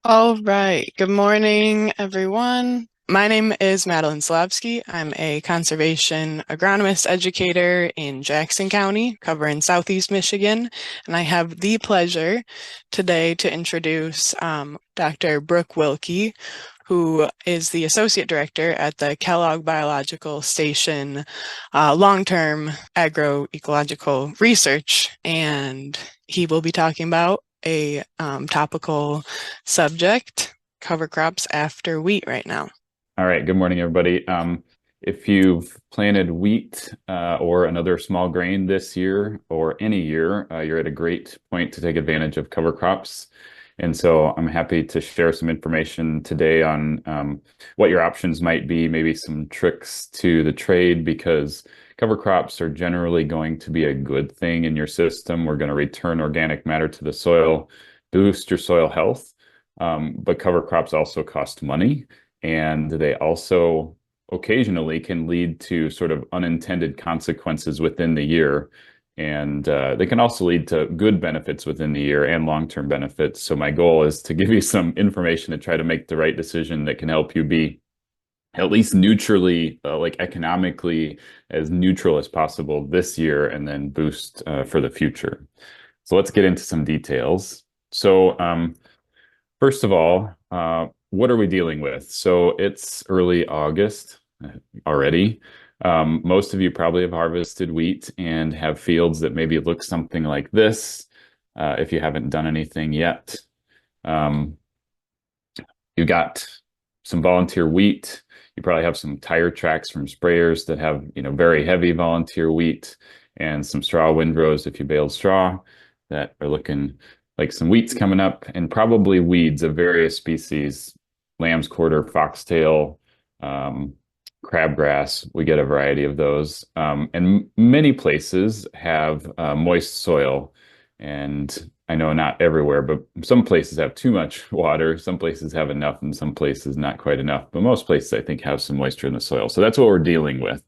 All right. Good morning, everyone. My name is Madeline Slavsky. I'm a conservation agronomist educator in Jackson County, covering Southeast Michigan. And I have the pleasure today to introduce Dr. Brook Wilke, who is the associate director at the Kellogg Biological Station long-term agroecological research. And he will be talking about a topical subject, cover crops after wheat right now. All right, good morning, everybody. If you've planted wheat or another small grain this year or any year, you're at a great point to take advantage of cover crops. And so I'm happy to share some information today on what your options might be, maybe some tricks to the trade, because cover crops are generally going to be a good thing in your system. We're going to return organic matter to the soil, boost your soil health. But cover crops also cost money, and they also occasionally can lead to sort of unintended consequences within the year. And they can also lead to good benefits within the year and long-term benefits. So my goal is to give you some information to try to make the right decision that can help you be at least neutrally, like economically as neutral as possible this year, and then boost for the future. So let's get into some details. So first of all, what are we dealing with? So it's early August already. Most of you probably have harvested wheat and have fields that maybe look something like this, if you haven't done anything yet. Um, you got some volunteer wheat. You probably have some tire tracks from sprayers that have, very heavy volunteer wheat, and some straw windrows if you baled straw that are looking like some wheat's coming up, and probably weeds of various species, lamb's quarter, foxtail, crabgrass. We get a variety of those. And many places have moist soil. And I know not everywhere, but some places have too much water. Some places have enough, and some places not quite enough. But most places, I think, have some moisture in the soil. So that's what we're dealing with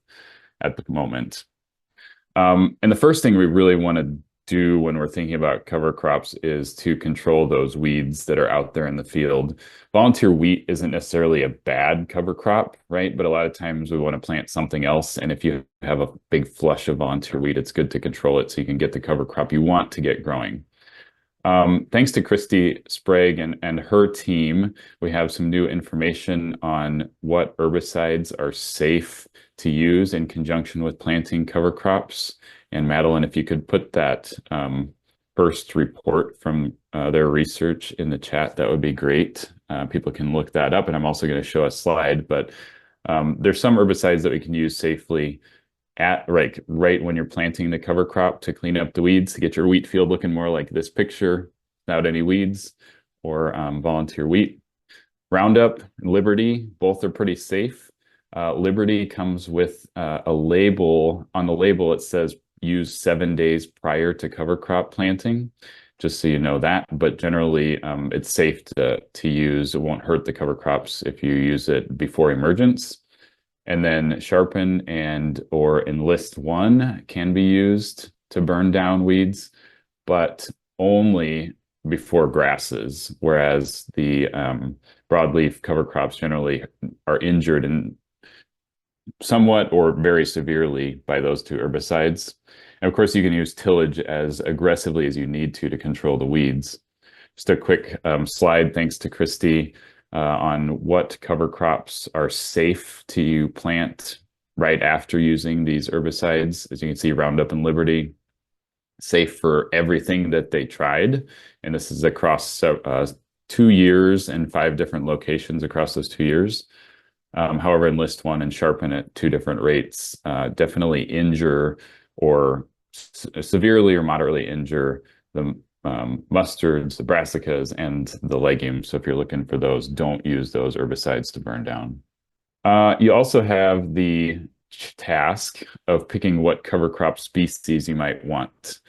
at the moment. And the first thing we really want to do when we're thinking about cover crops is to control those weeds that are out there in the field. Volunteer wheat isn't necessarily a bad cover crop, right? But a lot of times we want to plant something else. And if you have a big flush of volunteer wheat, it's good to control it so you can get the cover crop you want to get growing. Thanks to Christy Sprague and her team, we have some new information on what herbicides are safe to use in conjunction with planting cover crops. And Madeline, if you could put that first report from their research in the chat, that would be great. People can look that up, and I'm also going to show a slide, but there's some herbicides that we can use safely at right when you're planting the cover crop to clean up the weeds, to get your wheat field looking more like this picture without any weeds, or volunteer wheat. Roundup and Liberty, both are pretty safe. Liberty comes with a label. On the label, it says use 7 days prior to cover crop planting, just so you know that. But generally, it's safe to use. It won't hurt the cover crops if you use it before emergence. And then Sharpen and or Enlist One can be used to burn down weeds, but only before grasses, whereas the broadleaf cover crops generally are injured and somewhat or very severely by those two herbicides. And of course, you can use tillage as aggressively as you need to control the weeds. Just a quick slide, thanks to Christy, on what cover crops are safe to plant right after using these herbicides. As you can see, Roundup and Liberty, safe for everything that they tried. And this is across 2 years and 5 different locations across those 2 years. However, Enlist One and Sharpen at 2 different rates definitely injure or severely or moderately injure the mustards, the brassicas, and the legumes. So if you're looking for those, don't use those herbicides to burn down. You also have the task of picking what cover crop species you might want.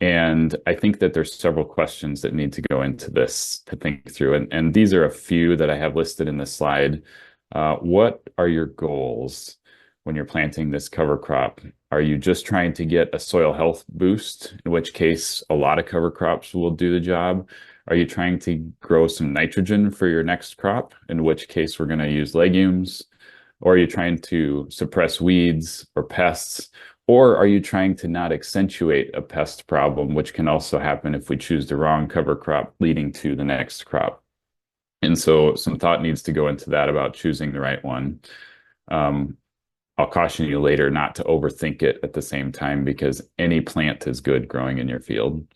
And I think that there's several questions that need to go into this to think through. And these are a few that I have listed in the slide. What are your goals when you're planting this cover crop? Are you just trying to get a soil health boost, in which case a lot of cover crops will do the job? Are you trying to grow some nitrogen for your next crop, in which case we're going to use legumes? Or are you trying to suppress weeds or pests? Or are you trying to not accentuate a pest problem, which can also happen if we choose the wrong cover crop leading to the next crop? And so some thought needs to go into that about choosing the right one. Um, I'll caution you later not to overthink it at the same time because any plant is good growing in your field.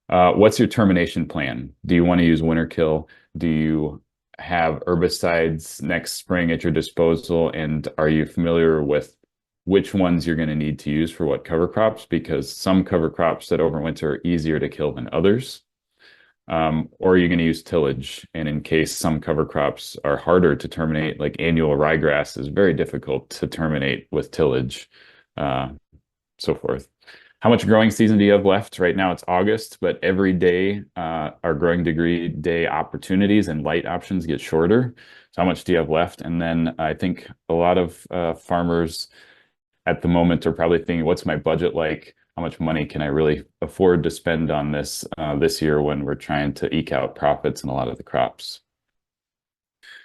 What's your termination plan? Do you want to use winter kill? Do you have herbicides next spring at your disposal? And are you familiar with which ones you're going to need to use for what cover crops? Because some cover crops that overwinter are easier to kill than others. Or are you going to use tillage? And in case some cover crops are harder to terminate, like annual ryegrass is very difficult to terminate with tillage, uh, so forth. How much growing season do you have left? Right now it's August, but every day our growing degree day opportunities and light options get shorter. So how much do you have left? And then I think a lot of farmers at the moment are probably thinking, what's my budget like? How much money can I really afford to spend on this this year when we're trying to eke out profits in a lot of the crops?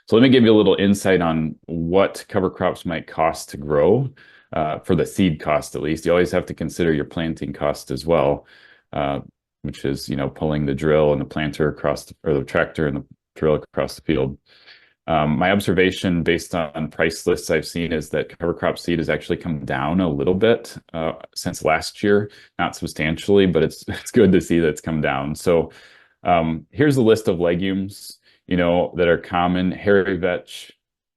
So let me give you a little insight on what cover crops might cost to grow, for the seed cost at least. You always have to consider your planting cost as well, uh, which is, pulling the drill and the planter across or the tractor and the drill across the field. My observation based on price lists I've seen is that cover crop seed has actually come down a little bit since last year, not substantially, but it's good to see that it's come down. So here's a list of legumes, that are common: hairy vetch,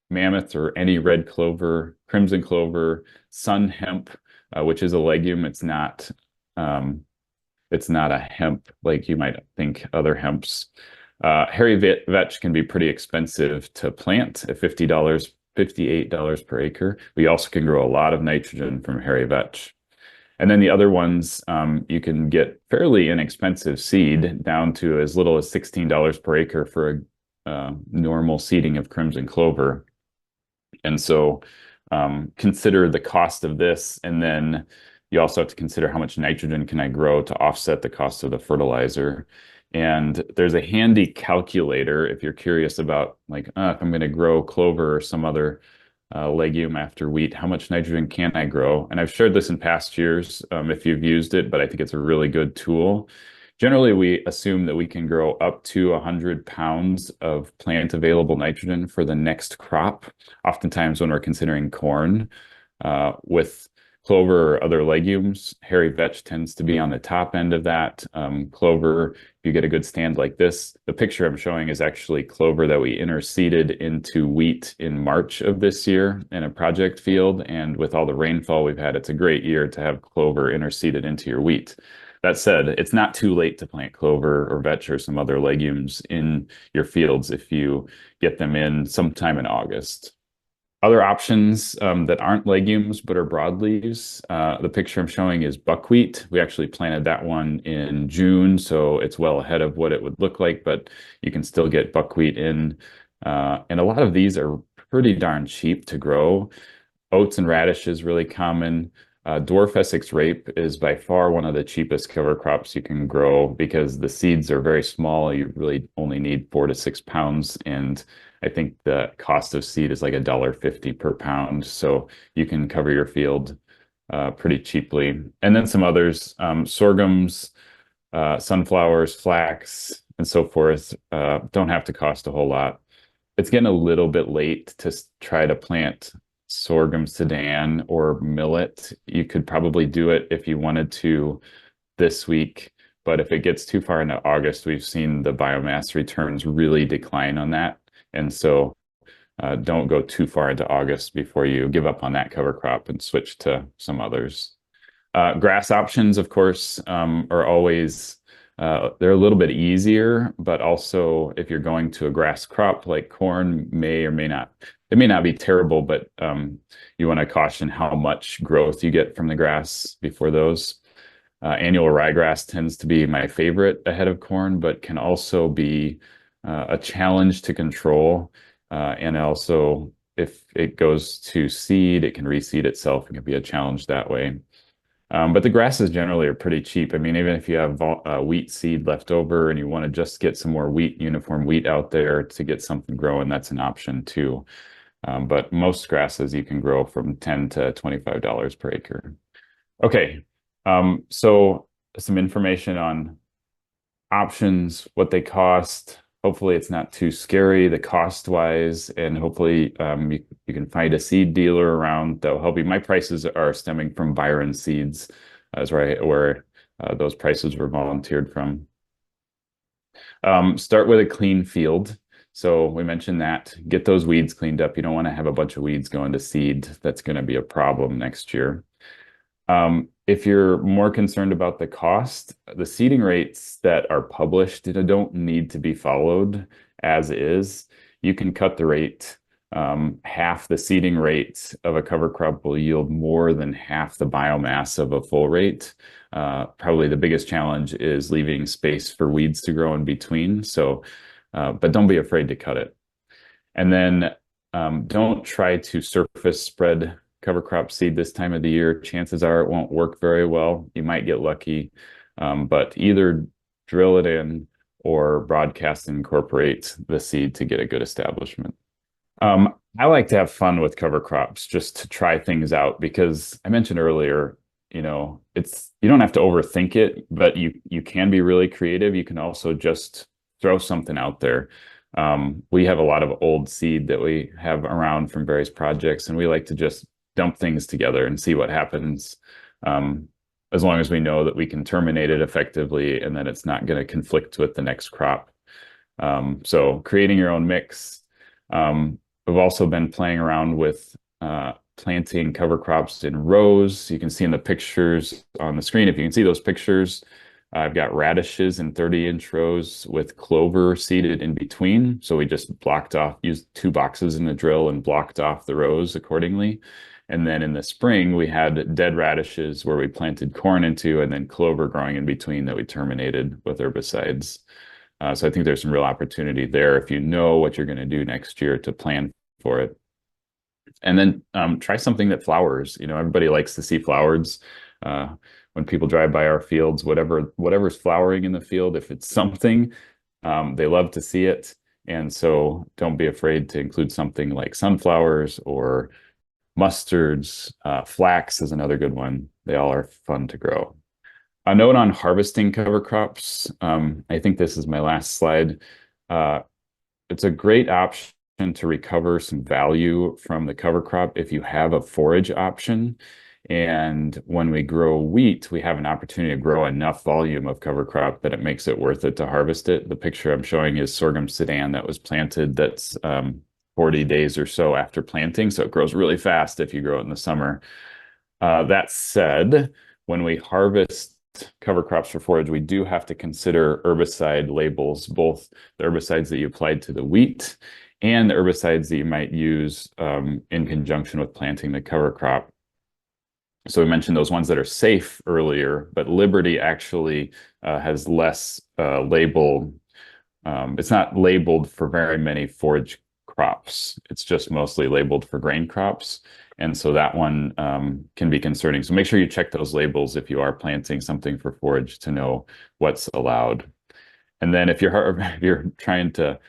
mammoth or any red clover, crimson clover, sun hemp, which is a legume. Um, it's not a hemp like you might think other hemps. Hairy vetch can be pretty expensive to plant at $50, $58 per acre. We also can grow a lot of nitrogen from hairy vetch. And then the other ones, you can get fairly inexpensive seed down to as little as $16 per acre for a normal seeding of crimson clover. And so consider the cost of this, and then you also have to consider how much nitrogen can I grow to offset the cost of the fertilizer. And there's a handy calculator if you're curious about like, if I'm going to grow clover or some other legume after wheat, how much nitrogen can I grow? And I've shared this in past years if you've used it, but I think it's a really good tool. Generally, we assume that we can grow up to 100 pounds of plant available nitrogen for the next crop. Oftentimes, when we're considering corn, with clover or other legumes, hairy vetch tends to be on the top end of that. Clover, if you get a good stand like this, the picture I'm showing is actually clover that we interseeded into wheat in March of this year in a project field. And with all the rainfall we've had, it's a great year to have clover interseeded into your wheat. That said, it's not too late to plant clover or vetch or some other legumes in your fields if you get them in sometime in August. Other options that aren't legumes but are broadleaves. The picture I'm showing is buckwheat. We actually planted that one in June, so it's well ahead of what it would look like, but you can still get buckwheat in. And a lot of these are pretty darn cheap to grow. Oats and radish is really common. Dwarf Essex rape is by far one of the cheapest cover crops you can grow because the seeds are very small. You really only need 4 to 6 pounds, and I think the cost of seed is like $1.50 per pound. So you can cover your field pretty cheaply. And then some others, sorghums, sunflowers, flax, and so forth, don't have to cost a whole lot. It's getting a little bit late to try to plant sorghum Sudan or millet. You could probably do it if you wanted to this week, but if it gets too far into August, we've seen the biomass returns really decline on that. And so don't go too far into August before you give up on that cover crop and switch to some others. Grass options, of course, are always they're a little bit easier, but also if you're going to a grass crop like corn, may or may not, it may not be terrible, but you want to caution how much growth you get from the grass before those. Annual ryegrass tends to be my favorite ahead of corn, but can also be a challenge to control. And also, if it goes to seed, it can reseed itself and can be a challenge that way. But the grasses generally are pretty cheap. I mean, even if you have wheat seed left over and you want to just get some more wheat, uniform wheat out there to get something growing, that's an option too. But most grasses you can grow from $10 to $25 per acre. Okay, so some information on options, what they cost. Hopefully, it's not too scary, the cost wise, and hopefully, you can find a seed dealer around that will help you. My prices are stemming from Byron Seeds, as right where those prices were volunteered from. Start with a clean field. So we mentioned that. Get those weeds cleaned up. You don't want to have a bunch of weeds going to seed. That's going to be a problem next year. If you're more concerned about the cost, the seeding rates that are published, don't need to be followed as is. You can cut the rate. Half the seeding rate of a cover crop will yield more than half the biomass of a full rate. Probably the biggest challenge is leaving space for weeds to grow in between. So, but don't be afraid to cut it. And then don't try to surface spread cover crop seed this time of the year. Chances are it won't work very well. You might get lucky, but either drill it in or broadcast and incorporate the seed to get a good establishment. I like to have fun with cover crops just to try things out because I mentioned earlier, it's you don't have to overthink it, but you can be really creative. You can also just throw something out there. We have a lot of old seed that we have around from various projects, and we like to just dump things together and see what happens. As long as we know that we can terminate it effectively and that it's not going to conflict with the next crop. So creating your own mix. We've also been playing around with planting cover crops in rows. You can see in the pictures on the screen, if you can see those pictures, I've got radishes in 30-inch rows with clover seeded in between. So we just used 2 boxes in the drill and blocked off the rows accordingly. And then in the spring, we had dead radishes where we planted corn into and then clover growing in between that we terminated with herbicides. So I think there's some real opportunity there if you know what you're going to do next year to plan for it. And then try something that flowers. Everybody likes to see flowers. When people drive by our fields, whatever's flowering in the field, if it's something, they love to see it. And so don't be afraid to include something like sunflowers or mustards. Flax is another good one. They all are fun to grow. A note on harvesting cover crops. I think this is my last slide. It's a great option to recover some value from the cover crop if you have a forage option. And when we grow wheat, we have an opportunity to grow enough volume of cover crop that it makes it worth it to harvest it. The picture I'm showing is sorghum sudan that was planted that's 40 days or so after planting. So it grows really fast if you grow it in the summer. That said, when we harvest cover crops for forage, we do have to consider herbicide labels, both the herbicides that you applied to the wheat and the herbicides that you might use in conjunction with planting the cover crop. So we mentioned those ones that are safe earlier, but Liberty actually has less label. It's not labeled for very many forage crops. It's just mostly labeled for grain crops. And so that one can be concerning. So make sure you check those labels if you are planting something for forage to know what's allowed. And then if you're trying to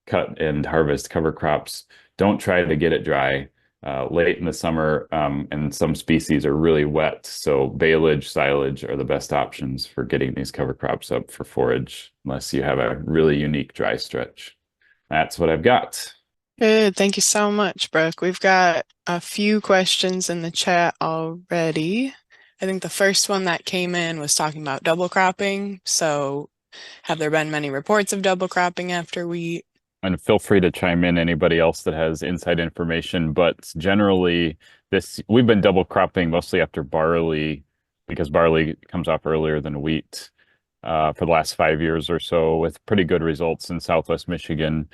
cut and harvest cover crops, don't try to get it dry late in the summer, and some species are really wet. So baleage, silage are the best options for getting these cover crops up for forage, unless you have a really unique dry stretch. That's what I've got. Good. Thank you so much, Brooke. We've got a few questions in the chat already. I think the first one that came in was talking about double cropping. So have there been many reports of double cropping after wheat? And feel free to chime in, anybody else that has inside information, but generally we've been double cropping mostly after barley because barley comes off earlier than wheat for the last 5 years or so with pretty good results in Southwest Michigan.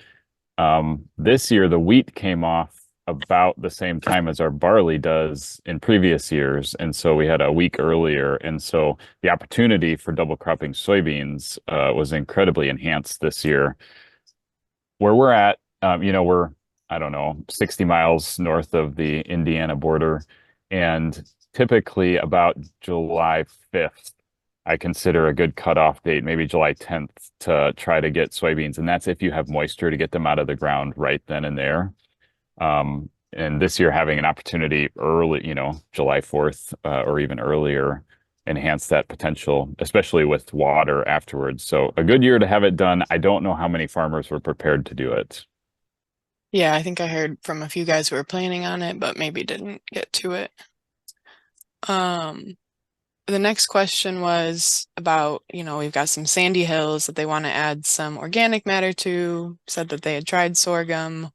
This year, the wheat came off about the same time as our barley does in previous years. And so we had a week earlier. And so the opportunity for double cropping soybeans was incredibly enhanced this year. Where we're at, we're, I don't know, 60 miles north of the Indiana border. And typically about July 5th, I consider a good cutoff date, maybe July 10th, to try to get soybeans. And that's if you have moisture to get them out of the ground right then and there. And this year, having an opportunity early, July 4th, or even earlier, enhance that potential, especially with water afterwards. So a good year to have it done. I don't know how many farmers were prepared to do it. Yeah, I think I heard from a few guys who were planning on it, but maybe didn't get to it. Um, the next question was about, we've got some sandy hills that they want to add some organic matter to, said that they had tried sorghum,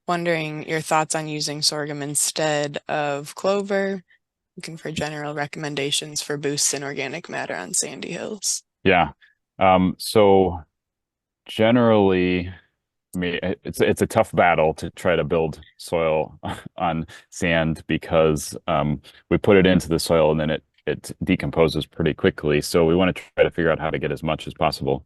wondering your thoughts on using sorghum instead of clover, looking for general recommendations for boosts in organic matter on sandy hills. Yeah. So generally, I mean, it's a tough battle to try to build soil on sand because we put it into the soil and then it decomposes pretty quickly. So we want to try to figure out how to get as much as possible.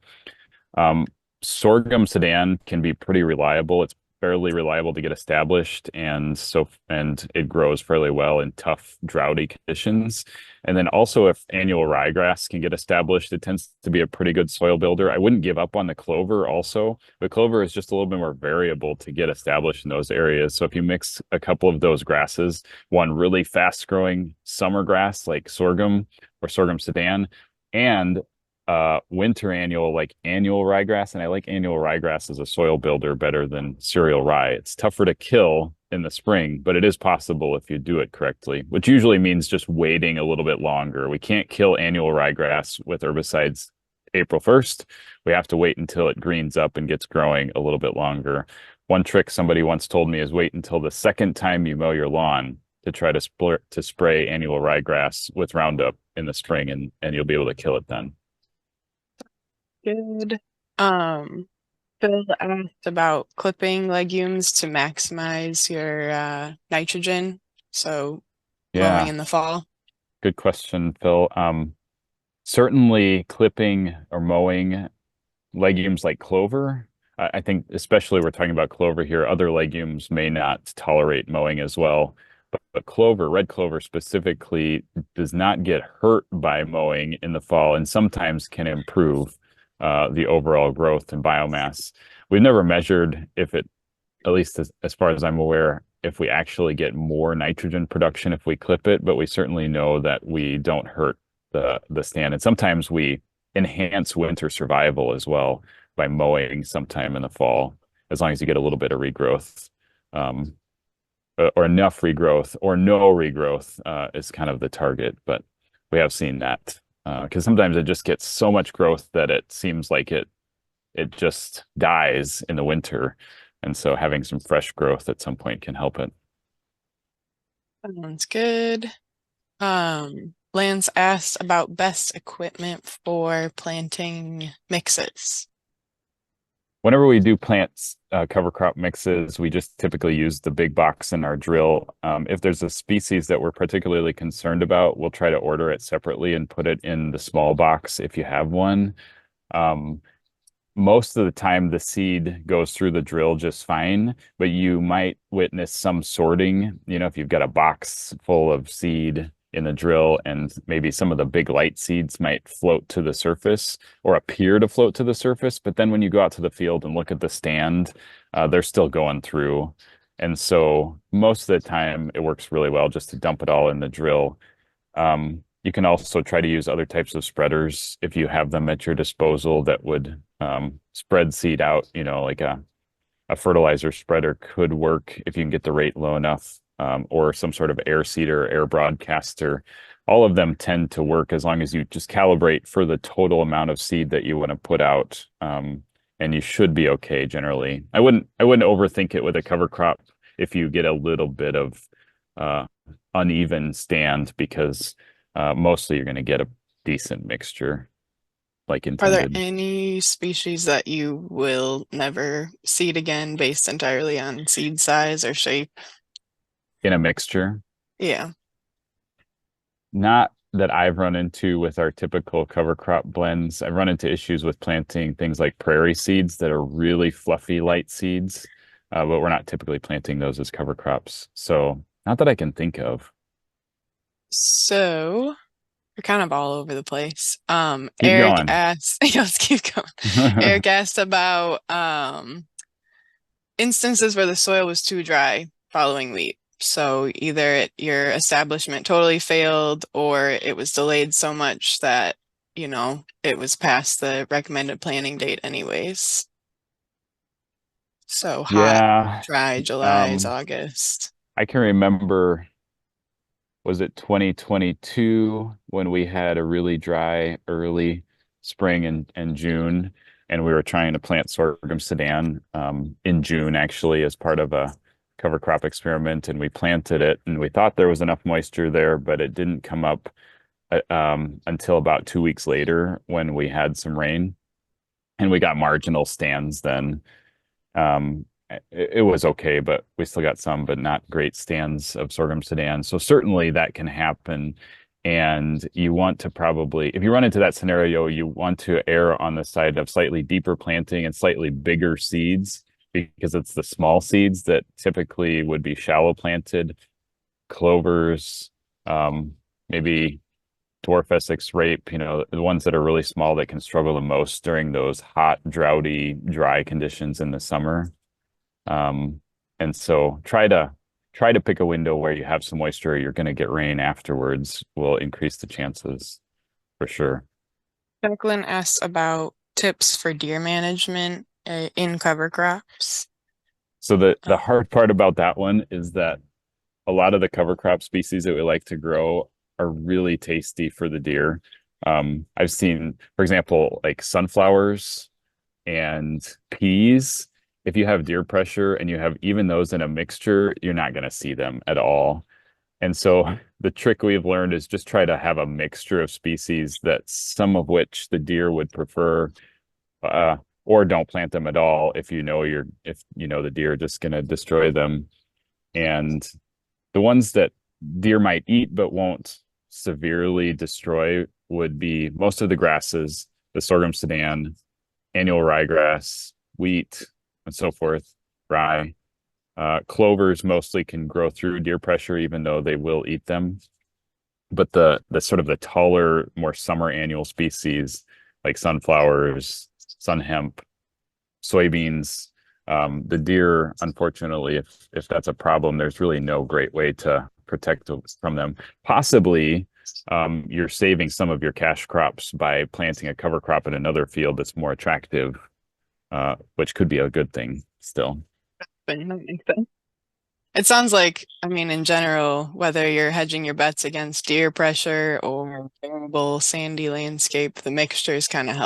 Um, Sorghum Sudan can be pretty reliable. It's fairly reliable to get established, and it grows fairly well in tough, droughty conditions. And then also, if annual ryegrass can get established, it tends to be a pretty good soil builder. I wouldn't give up on the clover also, but clover is just a little bit more variable to get established in those areas. So if you mix a couple of those grasses, one really fast-growing summer grass like sorghum or sorghum Sudan, and winter annual like annual ryegrass, and I like annual ryegrass as a soil builder better than cereal rye. It's tougher to kill in the spring, but it is possible if you do it correctly, which usually means just waiting a little bit longer. We can't kill annual ryegrass with herbicides April 1st. We have to wait until it greens up and gets growing a little bit longer. One trick somebody once told me is wait until the second time you mow your lawn to try to spray annual ryegrass with Roundup in the spring, and you'll be able to kill it then. Good. Um, Phil asked about clipping legumes to maximize your nitrogen, so mowing Yeah, in the fall. good question, Phil. Certainly clipping or mowing legumes like clover. I think especially we're talking about clover here. Other legumes may not tolerate mowing as well. But clover, red clover specifically, does not get hurt by mowing in the fall and sometimes can improve the overall growth and biomass. We've never measured if it, at least as far as I'm aware, if we actually get more nitrogen production if we clip it, but we certainly know that we don't hurt the stand. And sometimes we enhance winter survival as well by mowing sometime in the fall, as long as you get a little bit of regrowth. Or enough regrowth or no regrowth is kind of the target, but we have seen that because sometimes it just gets so much growth that it seems like it just dies in the winter, and so having some fresh growth at some point can help it. Sounds good. Lance asked about best equipment for planting mixes. Whenever we do plant cover crop mixes, we just typically use the big box in our drill. If there's a species that we're particularly concerned about, we'll try to order it separately and put it in the small box if you have one. Um, Most of the time, the seed goes through the drill just fine, but you might witness some sorting. If you've got a box full of seed in the drill and maybe some of the big light seeds might float to the surface or appear to float to the surface, but then when you go out to the field and look at the stand, they're still going through. And so most of the time, it works really well just to dump it all in the drill. You can also try to use other types of spreaders if you have them at your disposal that would spread seed out. Like a fertilizer spreader could work if you can get the rate low enough, or some sort of air seeder, air broadcaster. All of them tend to work as long as you just calibrate for the total amount of seed that you want to put out, and you should be okay generally. I wouldn't overthink it with a cover crop if you get a little bit of uneven stand because mostly you're going to get a decent mixture like Are there intended any species that you will never seed again based entirely on seed size or shape? in a mixture. Yeah. Not that I've run into with our typical cover crop blends. I've run into issues with planting things like prairie seeds that are really fluffy light seeds, but we're not typically planting those as cover crops. So not that I can think of. So we're kind of all over the place. Keep Eric going. asked, let's keep going. Eric asked about instances where the soil was too dry following wheat. So either your establishment totally failed or it was delayed so much that, it was past the recommended planting date anyways. So hot, Yeah. dry July's, Um, August. I can remember, was it 2022 when we had a really dry early spring and June, and we were trying to plant sorghum Sudan in June actually as part of a cover crop experiment, and we planted it, and we thought there was enough moisture there, but it didn't come up until about 2 weeks later when we had some rain, and we got marginal stands then. It was okay, but we still got some, but not great stands of sorghum Sudan. So certainly that can happen. And you want to probably, if you run into that scenario, you want to err on the side of slightly deeper planting and slightly bigger seeds because it's the small seeds that typically would be shallow planted, clovers, maybe dwarf Essex rape, the ones that are really small that can struggle the most during those hot, droughty, dry conditions in the summer. Um, and so try to pick a window where you have some moisture, you're going to get rain afterwards will increase the chances for sure. Jacqueline asks about tips for deer management in cover crops. So the Uh, hard part about that one is that a lot of the cover crop species that we like to grow are really tasty for the deer. I've seen, for example, like sunflowers and peas. If you have deer pressure and you have even those in a mixture, you're not going to see them at all. And so the trick we've learned is just try to have a mixture of species that some of which the deer would prefer, uh, or don't plant them at all if you know the deer are just going to destroy them. And the ones that deer might eat but won't severely destroy would be most of the grasses, the sorghum Sudan, annual ryegrass, wheat, and so forth, rye. Clovers mostly can grow through deer pressure, even though they will eat them. But the sort of the taller, more summer annual species like sunflowers, sun hemp, soybeans, the deer, unfortunately, if that's a problem, there's really no great way to protect from them. Possibly, you're saving some of your cash crops by planting a cover crop in another field that's more attractive, which could be a good thing still. but that makes sense. It sounds like, I mean, in general, whether you're hedging your bets against deer pressure or variable sandy landscape, the mixtures kind of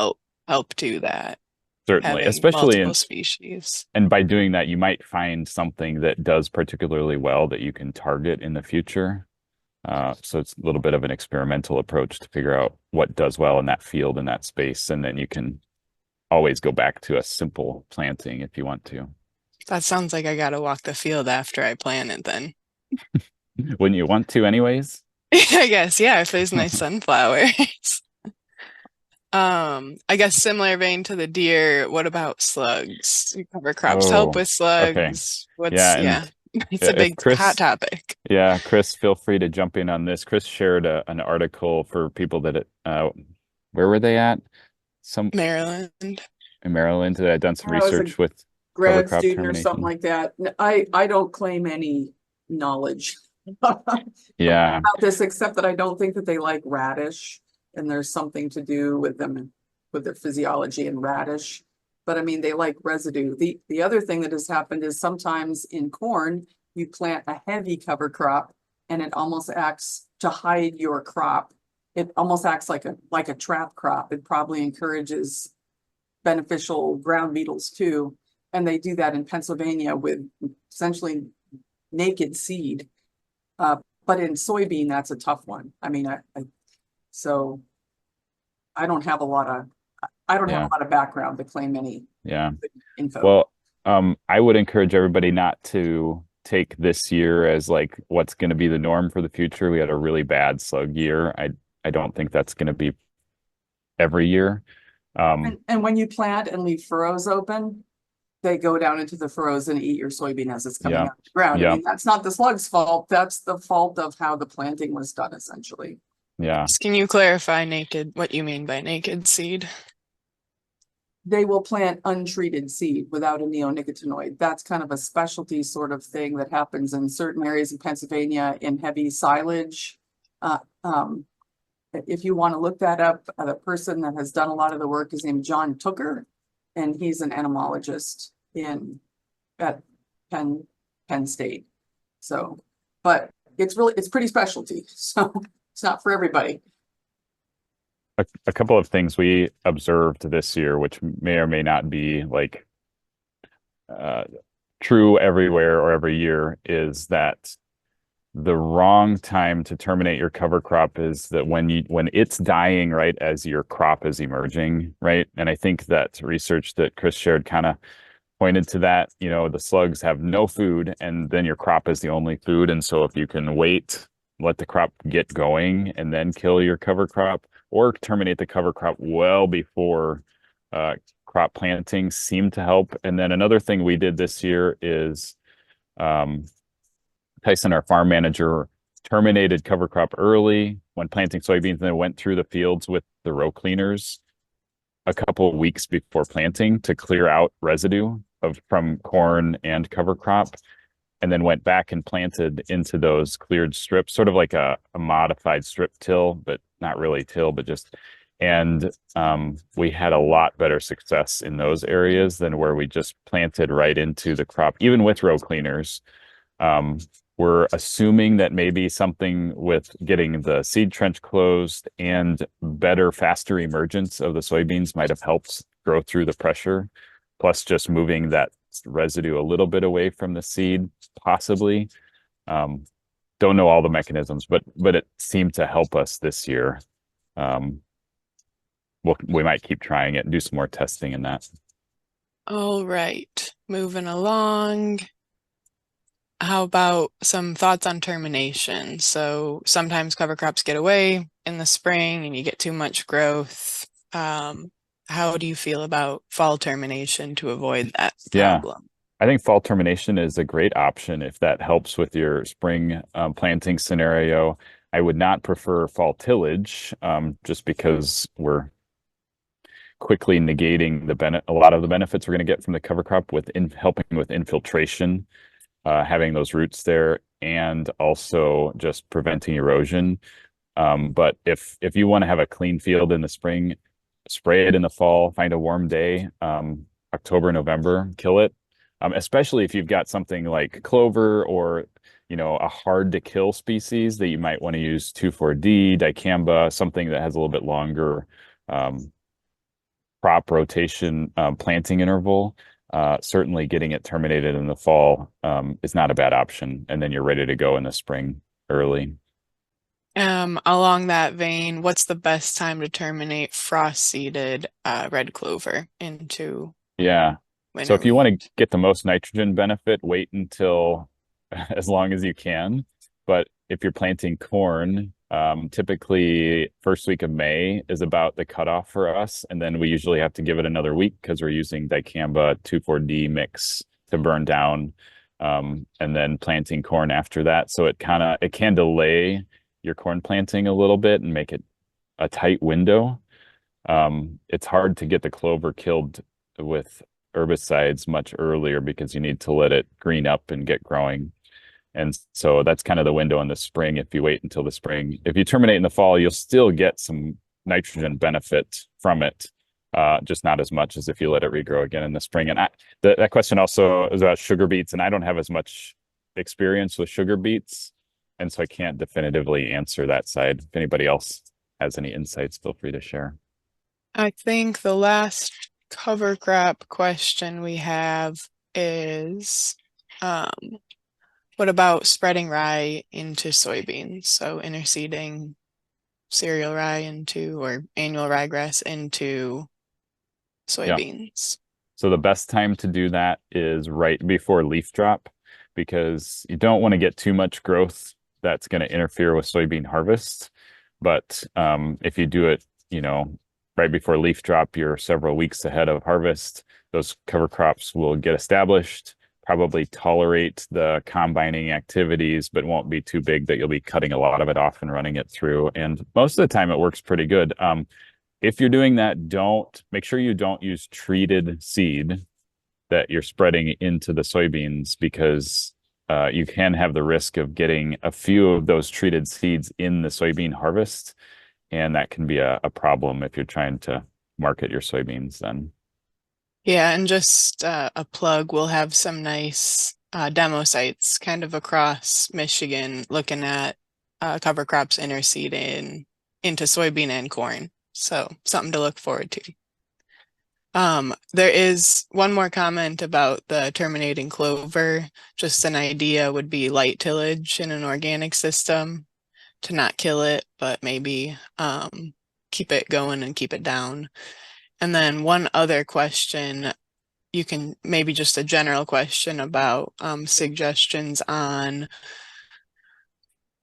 help do that, Certainly, having especially multiple in species. and by doing that, you might find something that does particularly well that you can target in the future. So it's a little bit of an experimental approach to figure out what does well in that field in that space, and then you can always go back to a simple planting if you want to. That sounds like I gotta walk the field after I plant it then. Wouldn't you want to anyways? I guess, yeah, if there's nice sunflowers. I guess similar vein to the deer, what about slugs? Do cover crops help Oh, with okay. slugs? Yeah, Yeah, and it's a if big hot Chris, topic. yeah, Chris, feel free to jump in on this. Chris shared an article for people that where were they at? Some Maryland. in Maryland that had done some I was a research with cover grad crop student or something termination. like that. I don't claim any knowledge about Yeah, this, except that I don't think that they like radish, and there's something to do with them, with their physiology and radish. But I mean, they like residue. The other thing that has happened is sometimes in corn, you plant a heavy cover crop and it almost acts to hide your crop. It almost acts like a trap crop. It probably encourages beneficial ground beetles too. And they do that in Pennsylvania with essentially naked seed. But in soybean, that's a tough one. I mean, so I don't have a lot of, I don't have yeah, a lot of background to claim any yeah. info. Well, I would encourage everybody not to take this year as like what's going to be the norm for the future. We had a really bad slug year. I don't think that's going to be every year. Um, And when you plant and leave furrows open, they go down into the furrows and eat your soybean as it's coming Yeah. out of the ground. I Yeah. mean, that's not the slug's fault. That's the fault of how the planting was done, essentially. Yeah. Can you clarify what you mean by naked seed? They will plant untreated seed without a neonicotinoid. That's kind of a specialty sort of thing that happens in certain areas of Pennsylvania in heavy silage. If you want to look that up, the person that has done a lot of the work is named John Tooker, and he's an entomologist at Penn State. So, but it's pretty specialty. So it's not for everybody. A couple of things we observed this year, which may or may not be like true everywhere or every year, is that the wrong time to terminate your cover crop is that when it's dying right as your crop is emerging, right? And I think that research that Chris shared kind of pointed to that. You know, the slugs have no food, and then your crop is the only food. And so if you can wait, let the crop get going, and then kill your cover crop, or terminate the cover crop well before crop planting, seem to help. And then another thing we did this year is Tyson, our farm manager, terminated cover crop early when planting soybeans, and then went through the fields with the row cleaners a couple of weeks before planting to clear out residue from corn and cover crop, and then went back and planted into those cleared strips, sort of like a modified strip till, but not really till, but just. And we had a lot better success in those areas than where we just planted right into the crop, even with row cleaners. We're assuming that maybe something with getting the seed trench closed and better, faster emergence of the soybeans might have helped grow through the pressure, plus just moving that residue a little bit away from the seed, possibly. Don't know all the mechanisms, but it seemed to help us this year. We might keep trying it and do some more testing in that. All right, moving along. How about some thoughts on termination? So sometimes cover crops get away in the spring and you get too much growth. How do you feel about fall termination to avoid that problem? I think fall termination is a great option if that helps with your spring planting scenario. I would not prefer fall tillage just because we're quickly negating a lot of the benefits we're going to get from the cover crop with helping with infiltration. Having those roots there, and also just preventing erosion. But if you want to have a clean field in the spring, spray it in the fall, find a warm day, October, November, kill it. Especially if you've got something like clover or, you know, a hard to kill species that you might want to use 2,4-D, dicamba, something that has a little bit longer crop rotation planting interval. Certainly getting it terminated in the fall is not a bad option. And then you're ready to go in the spring early. Along that vein, what's the best time to terminate frost-seeded red clover into winter? So if you want to get the most nitrogen benefit, wait until as long as you can. But if you're planting corn, typically first week of May is about the cutoff for us. And then we usually have to give it another week because we're using dicamba 2,4-D mix to burn down, and then planting corn after that. So it can delay your corn planting a little bit and make it a tight window. It's hard to get the clover killed with herbicides much earlier because you need to let it green up and get growing. And so that's kind of the window in the spring. If you wait until the spring, if you terminate in the fall, you'll still get some nitrogen benefit from it, just not as much as if you let it regrow again in the spring. And that question also is about sugar beets, and I don't have as much experience with sugar beets, and so I can't definitively answer that side. If anybody else has any insights, feel free to share. I think the last cover crop question we have is, what about spreading rye into soybeans? So interseeding cereal rye or annual ryegrass into soybeans. So the best time to do that is right before leaf drop, because you don't want to get too much growth that's going to interfere with soybean harvest. But if you do it, right before leaf drop, you're several weeks ahead of harvest. Those cover crops will get established, probably tolerate the combining activities, but won't be too big that you'll be cutting a lot of it off and running it through. And most of the time it works pretty good. If you're doing that, don't make sure you don't use treated seed that you're spreading into the soybeans, because you can have the risk of getting a few of those treated seeds in the soybean harvest. And that can be a problem if you're trying to market your soybeans then. Yeah, and just a plug, we'll have some nice demo sites kind of across Michigan looking at cover crops interseeding into soybean and corn. So something to look forward to. There is one more comment about the terminating clover. Just an idea would be light tillage in an organic system to not kill it, but maybe keep it going and keep it down. And then one other question, you can maybe just a general question about suggestions on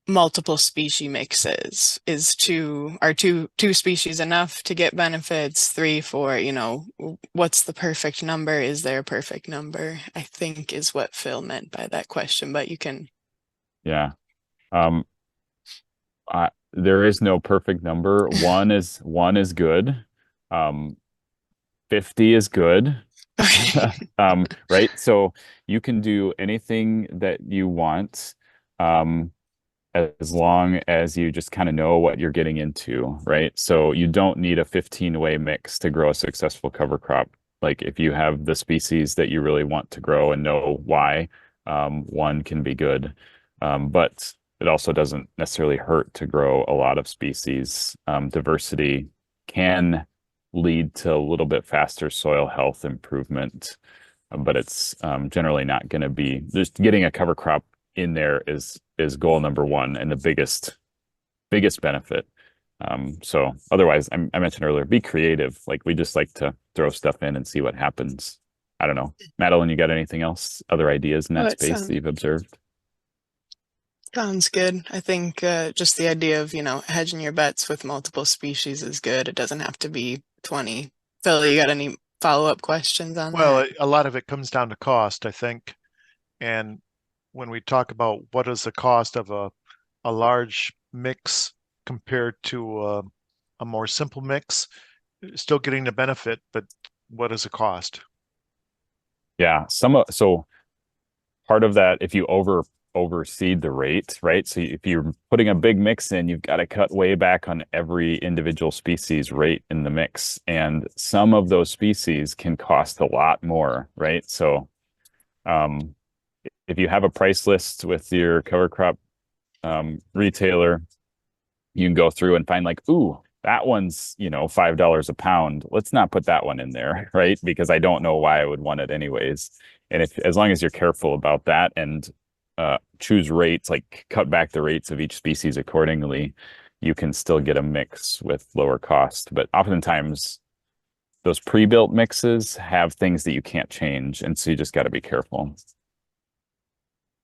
multiple species mixes. Are two species enough to get benefits? 3, 4, what's the perfect number? Is there a perfect number? I think is what Phil meant by that question, but you can. Yeah. Um, there is no perfect number. One is good. 50 is good. Okay. Right. So you can do anything that you want, as long as you just kind of know what you're getting into, right? So you don't need a 15-way mix to grow a successful cover crop. Like if you have the species that you really want to grow and know why, one can be good. But it also doesn't necessarily hurt to grow a lot of species. Diversity can lead to a little bit faster soil health improvement, but it's generally not going to be, just getting a cover crop in there is goal number one and the biggest benefit. So otherwise, I mentioned earlier, be creative. Like we just like to throw stuff in and see what happens. I don't know. Madeline, you got anything else, other ideas in Oh, that it space that you've observed? sounds good. I think just the idea of, hedging your bets with multiple species is good. It doesn't have to be 20. Phil, you got any follow-up questions on Well, that? a lot of it comes down to cost, I think. And when we talk about what is the cost of a large mix compared to a more simple mix, still getting the benefit, but what is the cost? Yeah, so part of that, if you overseed the rate, right? So if you're putting a big mix in, you've got to cut way back on every individual species rate in the mix. And some of those species can cost a lot more, right? So if you have a price list with your cover crop retailer, you can go through and find like, ooh, that one's, $5 a pound. Let's not put that one in there, right? Because I don't know why I would want it anyways. And as long as you're careful about that and choose rates, like cut back the rates of each species accordingly, you can still get a mix with lower cost. But oftentimes those pre-built mixes have things that you can't change. And so you just got to be careful.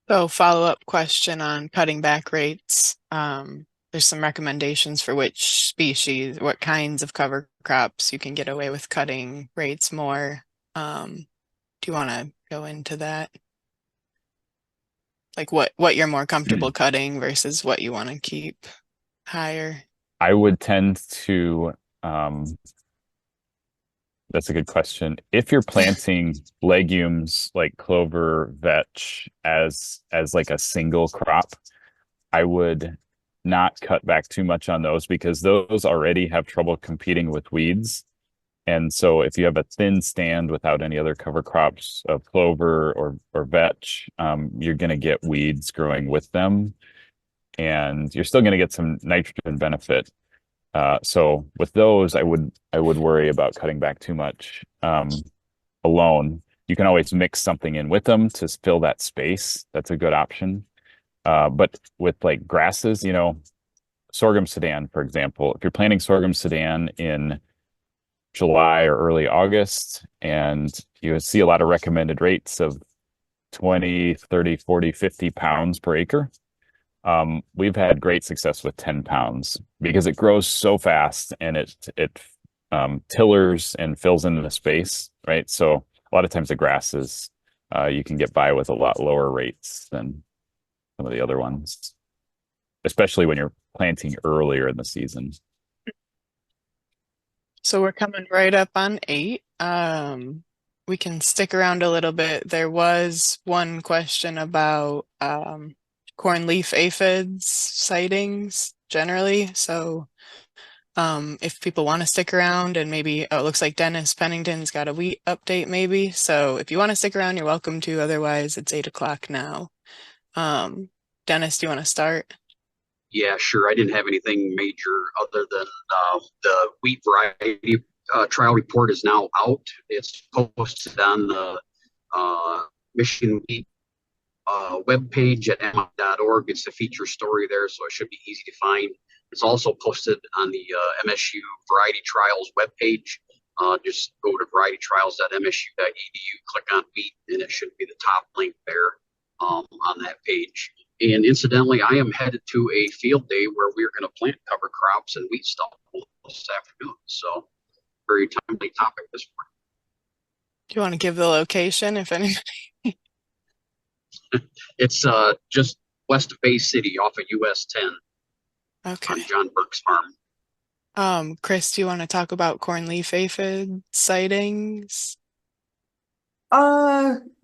So follow-up question on cutting back rates. There's some recommendations for which species, what kinds of cover crops you can get away with cutting rates more. Do you want to go into that? Like what you're more comfortable cutting versus what you want to keep higher? I would tend to, that's a good question. If you're planting legumes like clover, vetch as like a single crop, I would not cut back too much on those because those already have trouble competing with weeds. And so if you have a thin stand without any other cover crops of clover or vetch, you're going to get weeds growing with them. And you're still going to get some nitrogen benefit. So with those, I would worry about cutting back too much alone. You can always mix something in with them to fill that space. That's a good option. But with like grasses, sorghum sudan, for example, if you're planting sorghum sudan in July or early August, and you see a lot of recommended rates of 20, 30, 40, 50 pounds per acre. We've had great success with 10 pounds because it grows so fast and it tillers and fills in the space, right? So a lot of times the grasses you can get by with a lot lower rates than some of the other ones, especially when you're planting earlier in the season. So we're coming right up on 8. We can stick around a little bit. There was one question about corn leaf aphids sightings generally. So if people want to stick around and maybe, oh, it looks like Dennis Pennington's got a wheat update maybe. So if you want to stick around, you're welcome to. Otherwise, it's 8 o'clock now. Dennis, do you want to start? Yeah, sure. I didn't have anything major other than the wheat variety trial report is now out. It's posted on the Michigan Wheat webpage at mi.org. It's a feature story there, so it should be easy to find. It's also posted on the MSU Variety Trials webpage. Just go to varietytrials.msu.edu, click on wheat, and it should be the top link there on that page. And incidentally, I am headed to a field day where we're going to plant cover crops and wheat stubble this afternoon. So very timely topic this morning. Do you want to give the location if anybody? It's just west of Bay City off of US 10 Okay. on John Burke's farm. Chris, do you want to talk about corn leaf aphid sightings?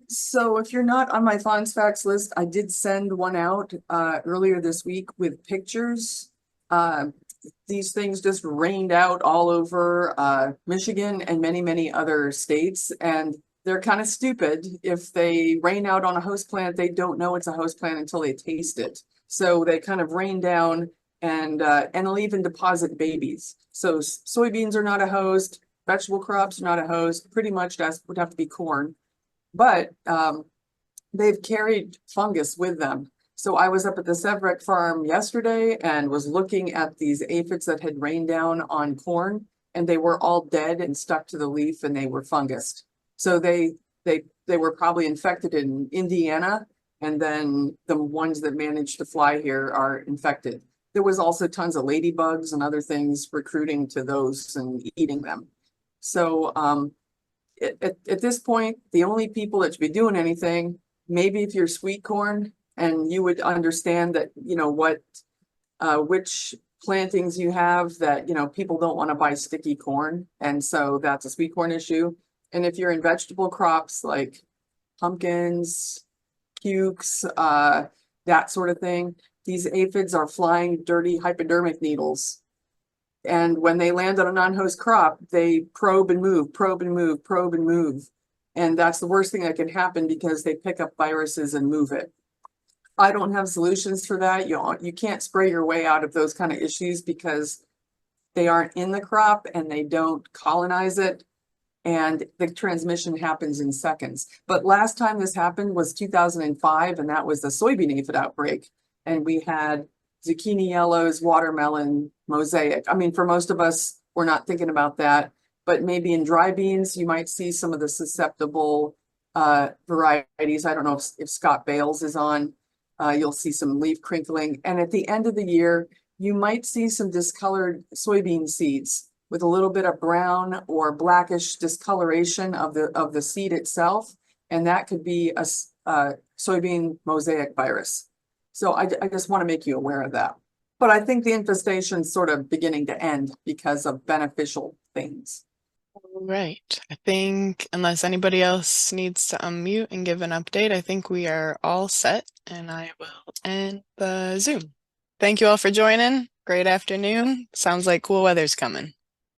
So if you're not on my Fons Facts list, I did send one out earlier this week with pictures. These things just rained out all over Michigan and many, many other states. And they're kind of stupid. If they rain out on a host plant, they don't know it's a host plant until they taste it. So they kind of rain down and they'll even deposit babies. So soybeans are not a host, vegetable crops are not a host, pretty much that would have to be corn. But they've carried fungus with them. So I was up at the Sevrek farm yesterday and was looking at these aphids that had rained down on corn, and they were all dead and stuck to the leaf, and they were fungused. So they were probably infected in Indiana, and then the ones that managed to fly here are infected. There was also tons of ladybugs and other things recruiting to those and eating them. So at this point, the only people that should be doing anything, maybe if you're sweet corn and you would understand that, you know, what, which plantings you have that, you know, people don't want to buy sticky corn. And so that's a sweet corn issue. And if you're in vegetable crops like pumpkins, cukes, that sort of thing, these aphids are flying dirty hypodermic needles. And when they land on a non-host crop, they probe and move, probe and move, probe and move. And that's the worst thing that can happen because they pick up viruses and move it. I don't have solutions for that. You can't spray your way out of those kind of issues because they aren't in the crop and they don't colonize it. And the transmission happens in seconds. But last time this happened was 2005, and that was the soybean aphid outbreak. And we had zucchini yellows, watermelon, mosaic. I mean, for most of us, we're not thinking about that, but maybe in dry beans, you might see some of the susceptible varieties. I don't know if Scott Bales is on. You'll see some leaf crinkling. And at the end of the year, you might see some discolored soybean seeds with a little bit of brown or blackish discoloration of the seed itself. And that could be a soybean mosaic virus. So I just want to make you aware of that. But I think the infestation is sort of beginning to end because of beneficial things. All right. I think unless anybody else needs to unmute and give an update, I think we are all set, and I will end the Zoom. Thank you all for joining. Great afternoon. Sounds like cool weather's coming.